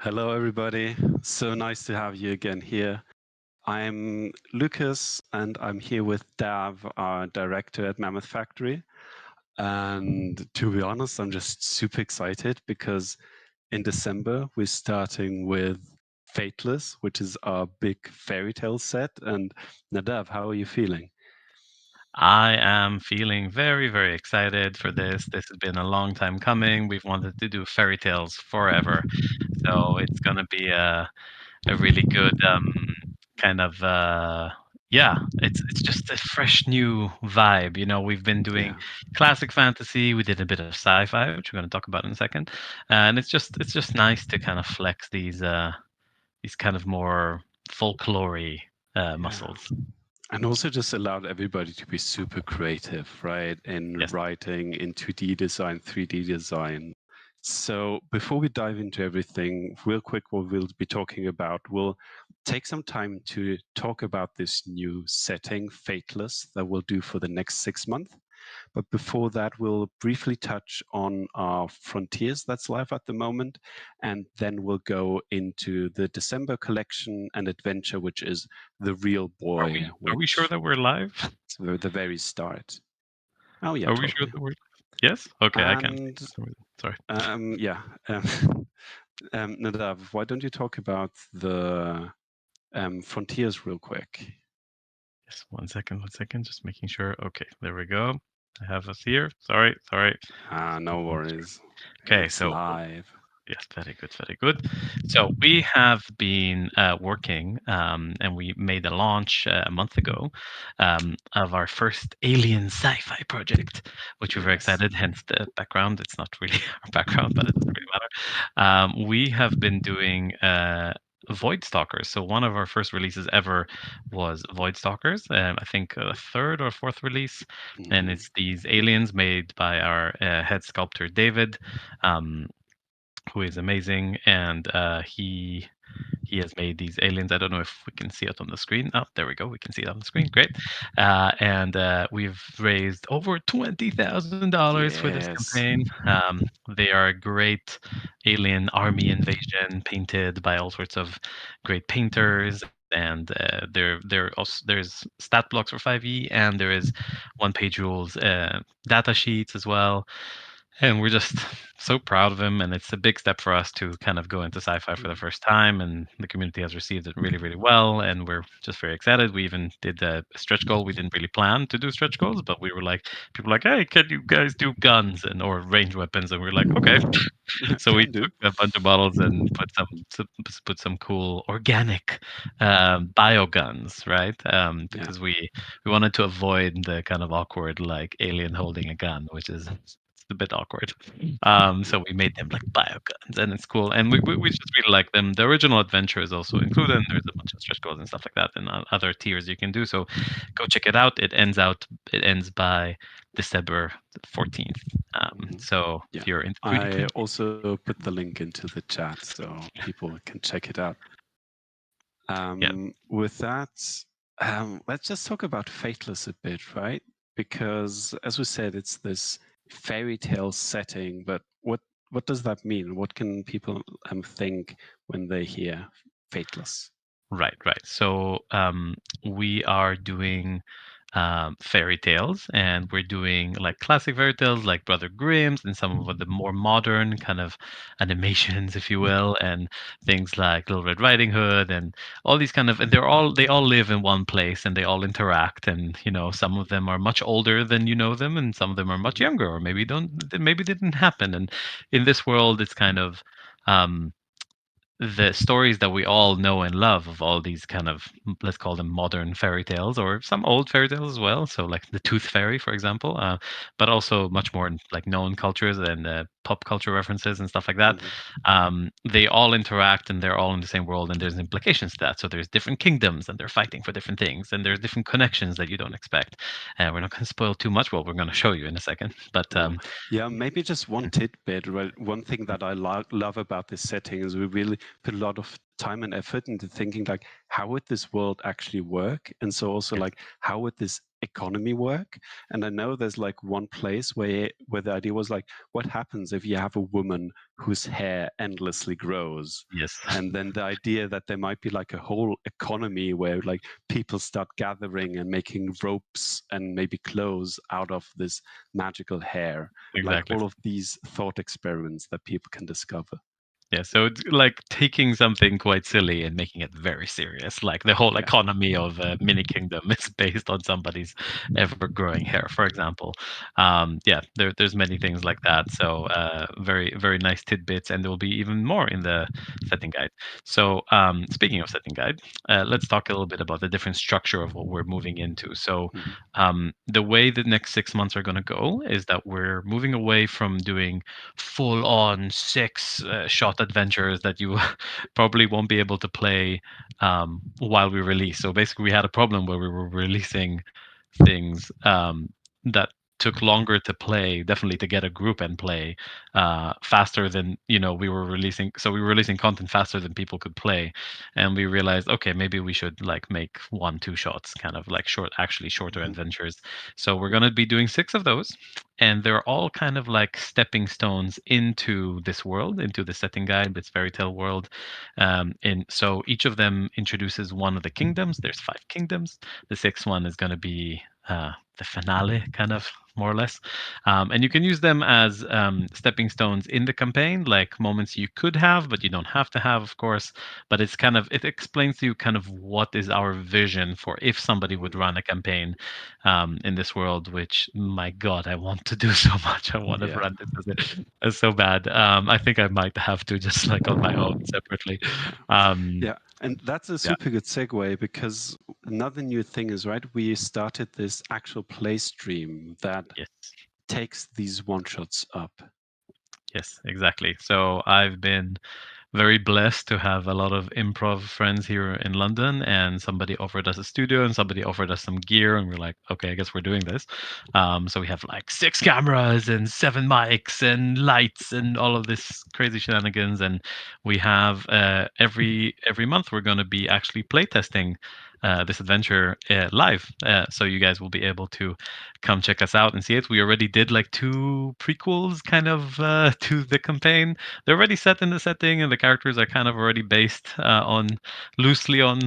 Hello, everybody. So nice to have you again here. I'm Lucas, and I'm here with Dav, our director at Mammoth Factory. And to be honest, I'm just super excited because in December, we're starting with Fateless, which is our big fairy tale set. And Nadav, how are you feeling? I am feeling very, very excited for this. This has been a long time coming. We've wanted to do fairy tales forever. So it's going to be a really good kind of yeah, it's just a fresh new vibe. We've been doing Yeah. classic fantasy, we did a bit of sci-fi, which we're going to talk about in a second. And it's just nice to kind of flex these kind of more folklory Yeah. muscles. And also just allowed everybody to be super creative, right? In Yes. writing, in 2D design, 3D design. So before we dive into everything, real quick, what we'll be talking about, we'll take some time to talk about this new setting, Fateless, that we'll do for the next 6 months. But before that, we'll briefly touch on our Frontiers that's live at the moment, and then we'll go into the December collection and adventure, which is the Real Are Boy, we are we sure which that we're live? is the very start. Oh yeah, Are we sure totally. that we're Yes? Okay, I can't see And for some reason. Sorry. yeah, Nadav, why don't you talk about the Frontiers real quick? Yes, one second, just making sure. Okay, there we go. I have us here. Sorry. No worries. Okay, It's so live. yes, very good, very good. So we have been working, and we made a launch a month ago of our first alien sci-fi project, which we're very Yes. excited. Hence the background. It's not really our background, but it doesn't really matter. We have been doing Void Stalkers. So one of our first releases ever was Void Stalkers. I think a third or fourth release, and Hmm. it's these aliens made by our head sculptor David. Um, who is amazing, and he has made these aliens. I don't know if we can see it on the screen. Oh, there we go. We can see it on the screen. Great. And we've raised over $20,000 for this Yes. campaign. They are a great alien army invasion painted by all sorts of great painters. And there's stat blocks for 5e, and there is one-page rules data sheets as well, and we're just so proud of him, and it's a big step for us to kind of go into sci-fi for the first time, and the community has received it really, really well, and we're just very excited. We even did a stretch goal. We didn't really plan to do stretch goals, but we were like, people were like, hey, can you guys do guns and or range weapons? And we are like, okay. So we Can do. took a bunch of bottles and put some cool organic bio guns, right? Yeah. Because we wanted to avoid the kind of awkward like alien holding a gun, which is it's a bit awkward. So we made them like bio guns, and it's cool. And we just really like them. The original adventure is also included. And there's a bunch of stretch goals and stuff like that, and other tiers you can do. So go check it out. It ends by December 14th. Mhm. So Yeah. if you're into 3D I printing, also put the link into the chat so people can check it out. yeah, With that, let's just talk about Fateless a bit, right? Because as we said, it's this fairy tale setting, but what does that mean? What can people think when they hear Fateless? right. So we are doing fairy tales, and we're doing like classic fairy tales like Brother Grimm's and some of the more modern kind of animations, if you will, and things like Little Red Riding Hood and all these kind of, and they all live in one place and they all interact, and some of them are much older than you know them, and some of them are much Mhm. younger, or maybe didn't happen. And in this world, it's kind of um the stories that we all know and love of all these kind of, let's call them modern fairy tales, or some old fairy tales as well, so like the Tooth Fairy, for example, but also much more in like known cultures and pop culture references and stuff like that. Mhm. They all interact, and they're all in the same world, and there's implications to that. So there's different kingdoms, and they're fighting for different things, and there's different connections that you don't expect. We're not going to spoil too much. Well, we're going to show you in a second, but Cool. Yeah, maybe just one tidbit. Right? One thing that I love about this setting is we really put a lot of time and effort into thinking like, how would this world actually work? And so also Yes. like, how would this economy work? And I know there's like one place where the idea was like, what happens if you have a woman whose hair endlessly grows? Yes. And then the idea that there might be like a whole economy where like people start gathering and making ropes and maybe clothes out of this magical hair, like Exactly. all of these thought experiments that people can discover. Yeah, so it's like taking something quite silly and making it very serious. Like the whole Yeah. economy of a mini kingdom is based on somebody's ever-growing hair, for example. Yeah, there's many things like that. So very very nice tidbits, and there will be even more in the setting guide. So speaking of setting guide, let's talk a little bit about the different structure of what we're moving into. So Mhm. the way the next 6 months are going to go is that we're moving away from doing full on six shot adventures that you probably won't be able to play while we release. So basically, we had a problem where we were releasing things that took longer to play, definitely to get a group and play faster than we were releasing. So we were releasing content faster than people could play, and we realized, okay, maybe we should like make 1-2 shots, kind of like actually shorter Mhm. adventures. So we're gonna be doing 6 of those, and they're all kind of like stepping stones into this world, into the setting guide, this fairy tale world. And so each of them introduces one of the kingdoms. There's 5 kingdoms. The sixth one is going to be the finale, kind of more or less. And you can use them as stepping stones in the campaign, like moments you could have, but you don't have to have, of course. But it's kind of, it explains to you kind of what is our vision for if somebody would Mhm. run a campaign in this world, which, my God, I want to do so much. I want to Yeah. run this as so bad. I think I might have to just like on my own separately. Yeah. Um, Yeah. And that's a yeah. super good segue because another new thing is, right, we started this actual play stream that Yes. takes these one shots up. Yes, exactly. So I've been very blessed to have a lot of improv friends here in London, and somebody offered us a studio and somebody offered us some gear, and we're like, okay, I guess we're doing this. So we have like 6 cameras and 7 mics and lights and all of this crazy shenanigans, and we have every month we're going to be actually playtesting this adventure live. So you guys will be able to come check us out and see it. We already did like 2 prequels kind of to the campaign. They're already set in the setting, and the characters are kind of already based on loosely on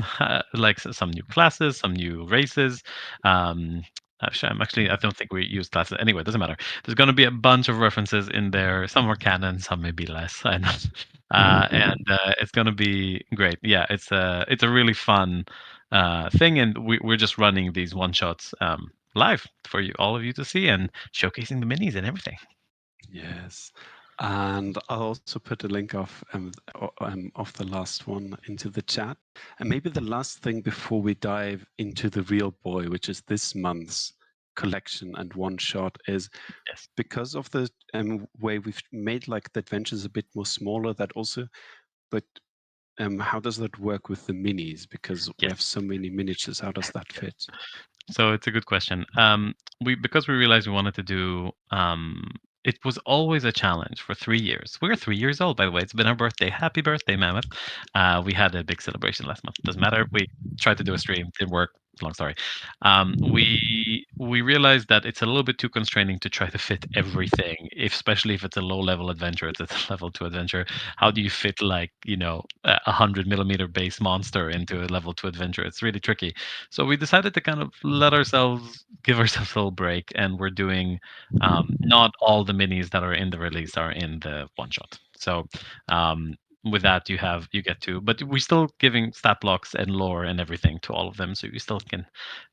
like some new classes, some new races. I'm actually, I don't think we use classes anyway. It doesn't matter. There's going to be a bunch of references in there. Some are canon, some maybe less. I know, and it's going to be great. Yeah, it's a really fun thing, and we're just running these one shots live for you, all of you to see, and showcasing the minis and everything. Yes. And I'll also put a link of the last one into the chat. And maybe the last thing before we dive into the real boy, which is this month's collection and one shot, is Yes. because of the way we've made like the adventures a bit more smaller, that also, but how does that work with the minis? Because we Yes. have so many miniatures. How does that fit? So it's a good question. We because we realized we wanted to do. It was always a challenge for 3 years. We're 3 years old, by the way. It's been our birthday. Happy birthday, Mammoth! We had a big celebration last month. Doesn't matter. We tried to do a stream. Didn't work. Long story. We realized that it's a little bit too constraining to try to fit everything, especially if it's a low level adventure. It's a level 2 adventure. How do you fit like a 100 millimeter base monster into a level 2 adventure? It's really tricky. So we decided to kind of give ourselves a little break, and we're doing not all the minis that are in the release are in the one shot. So with that, you get to, but we're still giving stat blocks and lore and everything to all of them, so you still can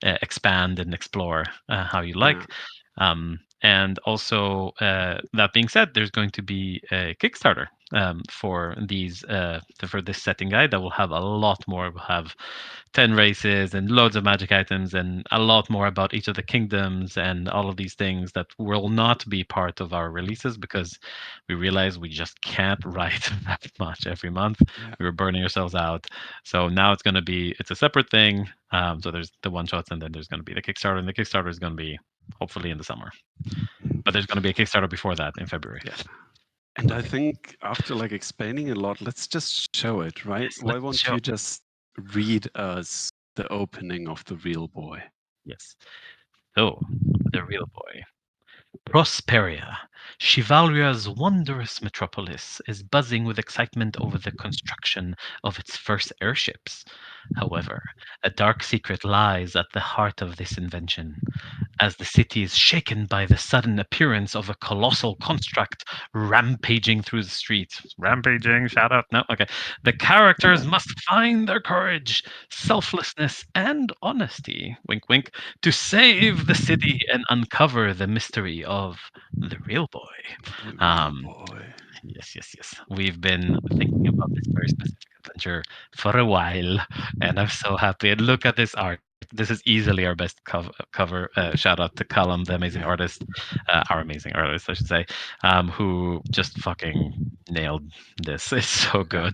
expand and explore how you Yeah. like. And also, that being said, there's going to be a Kickstarter for for this setting guide that will have a lot more. We'll have 10 races and loads of magic items and a lot more about each of the kingdoms and all of these things that will not be part of our releases because we realize we just can't write that much every month. Yeah. We were burning ourselves out. So now it's a separate thing. So there's the one shots, and then there's going to be the Kickstarter, and the Kickstarter is going to be hopefully in the summer. Mhm. But there's going to be a Kickstarter before that in February. Yeah. And I think after like explaining a lot, let's just show it, right? Yes, Why let's won't show. you just read us the opening of the real boy? Yes. So, the real boy. Prosperia, Chivalria's wondrous metropolis, is buzzing with excitement over the construction of its first airships. However, a dark secret lies at the heart of this invention. As the city is shaken by the sudden appearance of a colossal construct rampaging through the streets. Rampaging, shout out. No, okay. The characters must find their courage, selflessness, and honesty, wink wink, to save the city and uncover the mystery of the real boy. The real Um, boy. yes, yes, yes. We've been thinking about this very specific adventure for a while, and I'm so happy. And look at this art. This is easily our best cover. Shout out to Callum, the amazing artist, our amazing artist, I should say, who just fucking nailed this. It's so Yeah, good.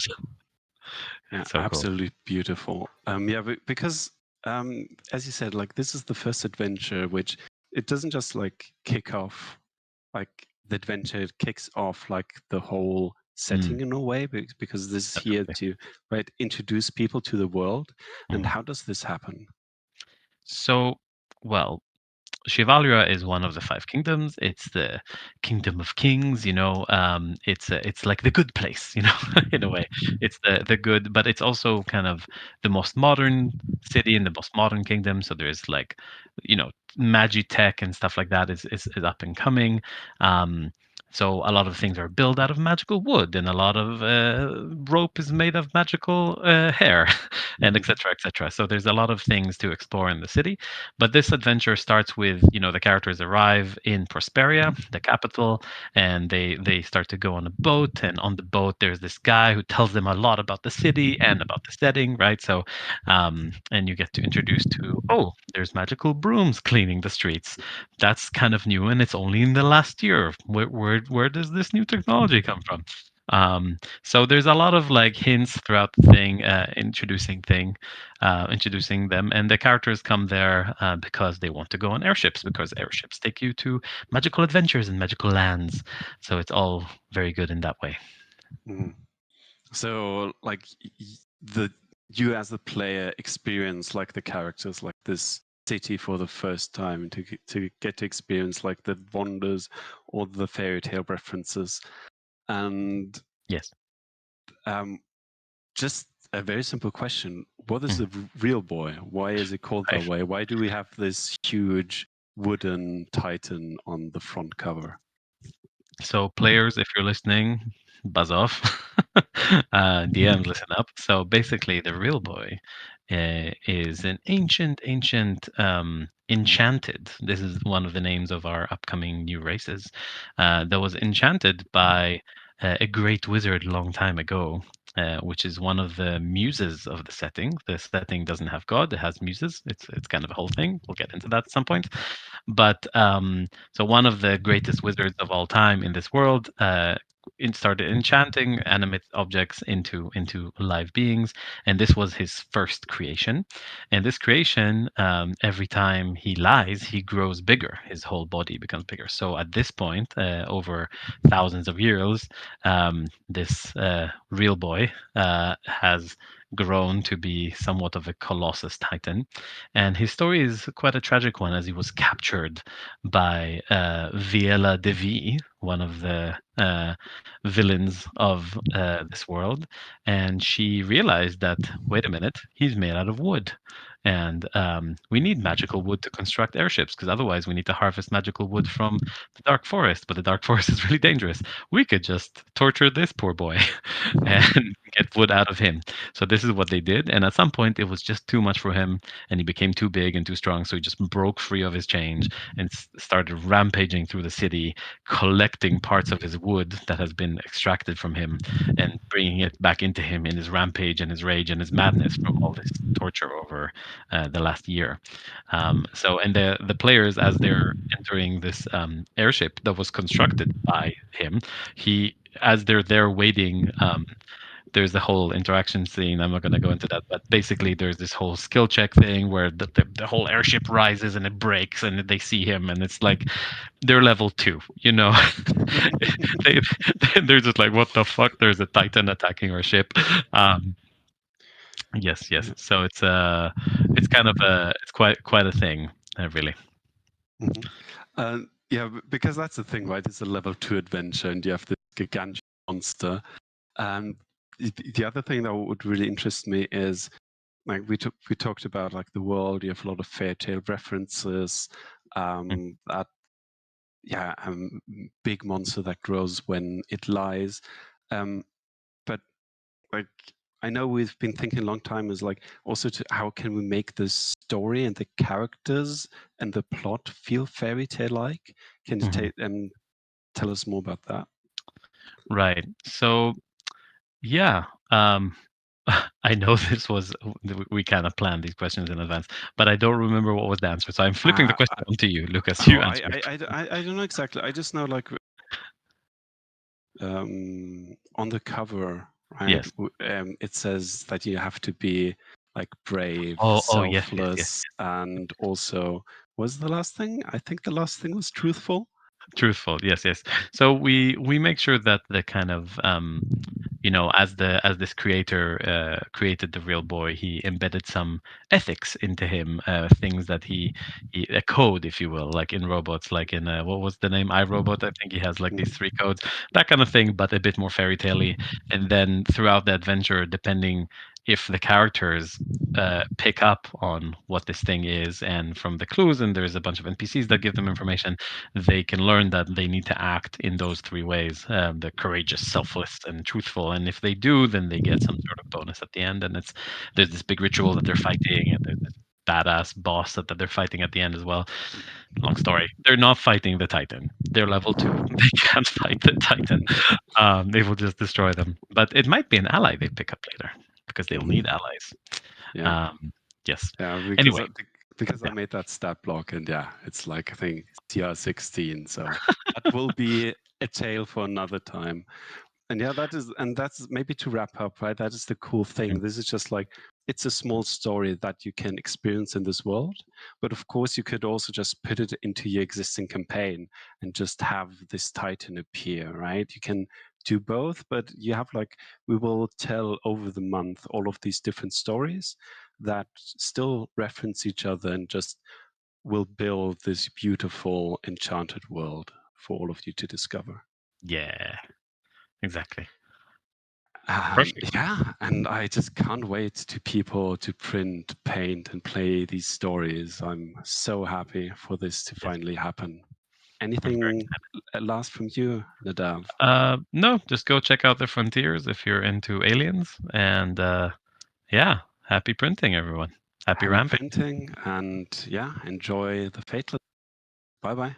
yeah, It's so cool. absolutely beautiful. Yeah, because as you said, like this is the first adventure which it doesn't just like kick off like the adventure, it kicks off like the whole Mm, setting in a way because this is here definitely. to right introduce people to the world. And Mhm. how does this happen? So, well, Shivalria is one of the five kingdoms. It's the kingdom of kings. It's like the good place. In a way, it's the good, but it's also kind of the most modern city and the most modern kingdom. So there's like, magi tech and stuff like that is up and coming. Um, so a lot of things are built out of magical wood, and a lot of rope is made of magical hair, and Mhm. etc. etc. So there's a lot of things to explore in the city. But this adventure starts with, the characters arrive in Prosperia, the capital, and they start to go on a boat. And on the boat, there's this guy who tells them a lot about the city and about the setting, right? So, and you get to introduce to, oh, there's magical brooms cleaning the streets. That's kind of new, and it's only in the last year. Where does this new technology come from? So there's a lot of like hints throughout the thing, introducing them, and the characters come there because they want to go on airships because airships take you to magical adventures and magical lands. So it's all very good in that way. Mhm. So like the you as the player experience like the characters like this city for the first time to get to experience like the wonders or the fairy tale references. And Yes. um, just a very simple question: what is Mm. the real boy? Why is it called that Right. way? Why do we have this huge wooden titan on the front cover? So players, if you're listening, buzz off. DMs, listen up. So basically, the real boy is an ancient enchanted. This is one of the names of our upcoming new races that was enchanted by a great wizard a long time ago. Which is one of the muses of the setting. The setting doesn't have God; it has muses. It's kind of a whole thing. We'll get into that at some point. But so one of the greatest wizards of all time in this world started enchanting animate objects into live beings, and this was his first creation. And this creation, every time he lies, he grows bigger. His whole body becomes bigger. So at this point, over thousands of years, this real boy has grown to be somewhat of a colossus titan. And his story is quite a tragic one, as he was captured by Viela Devi, one of the villains of this world. And she realized that, wait a minute, he's made out of wood. And we need magical wood to construct airships because otherwise we need to harvest magical wood from the dark forest. But the dark forest is really dangerous. We could just torture this poor boy and get wood out of him. So this is what they did. And at some point, it was just too much for him, and he became too big and too strong. So he just broke free of his chains and started rampaging through the city, collecting parts of his wood that has been extracted from him and bringing it back into him in his rampage and his rage and his madness from all this torture over the last year. And the players, as they're entering this airship that was constructed by him, he as they're there waiting. there's the whole interaction scene. I'm not going to go into that, but basically there's this whole skill check thing where the whole airship rises and it breaks and they see him and it's like they're level 2, you know. they, they're just like, what the fuck? There's a Titan attacking our ship. Um, yes. So it's kind of it's quite a thing, really. Yeah, because that's the thing, right? It's a level 2 adventure, and you have this gigantic monster. And the other thing that would really interest me is, like we talked about, like the world. You have a lot of fairy tale references. That big monster that grows when it lies. But like, I know we've been thinking a long time is like also to how can we make the story and the characters and the plot feel fairy tale like? Can you tell us more about that? Right. So yeah, I know this was we kind of planned these questions in advance, but I don't remember what was the answer. So I'm flipping the question onto you, Lucas. You answer. I don't know exactly. I just know like on the cover, right? Yes. It says that you have to be like brave, Yes. selfless, and also was the last thing? I think the last thing was truthful. Truthful. Yes. So we make sure that the kind of as this creator created the real boy, he embedded some ethics into him, things that he a code, if you will, like in robots, like in what was the name, iRobot. I think he has like these 3 codes, that kind of thing, but a bit more fairy tale-y. And then throughout the adventure, depending if the characters pick up on what this thing is, and from the clues, and there's a bunch of NPCs that give them information, they can learn that they need to act in those 3 ways: the courageous, selfless, and truthful. And if they do, then they get some sort of bonus at the end. And there's this big ritual that they're fighting, and there's this badass boss that they're fighting at the end as well. Long story. They're not fighting the Titan. They're level 2. They can't fight the Titan. They will just destroy them. But it might be an ally they pick up later, because they'll need allies. Yeah. Yes. Yeah, Anyway. Because I made that stat block, and it's like I think CR 16, so that will be a tale for another time. And that's maybe to wrap up, right? That is the cool thing. This is just like, it's a small story that you can experience in this world, but of course you could also just put it into your existing campaign and just have this Titan appear, right? You can do both, but you have like, we will tell over the month all of these different stories that still reference each other and just will build this beautiful enchanted world for all of you to discover. Yeah, exactly. Yeah, and I just can't wait to people to print, paint, and play these stories. I'm so happy for this to finally happen. Anything last from you, Nadav? No, just go check out the Frontiers if you're into aliens. And yeah, happy printing, everyone. Happy ramping. Printing, and yeah, enjoy the Fateless. Bye bye.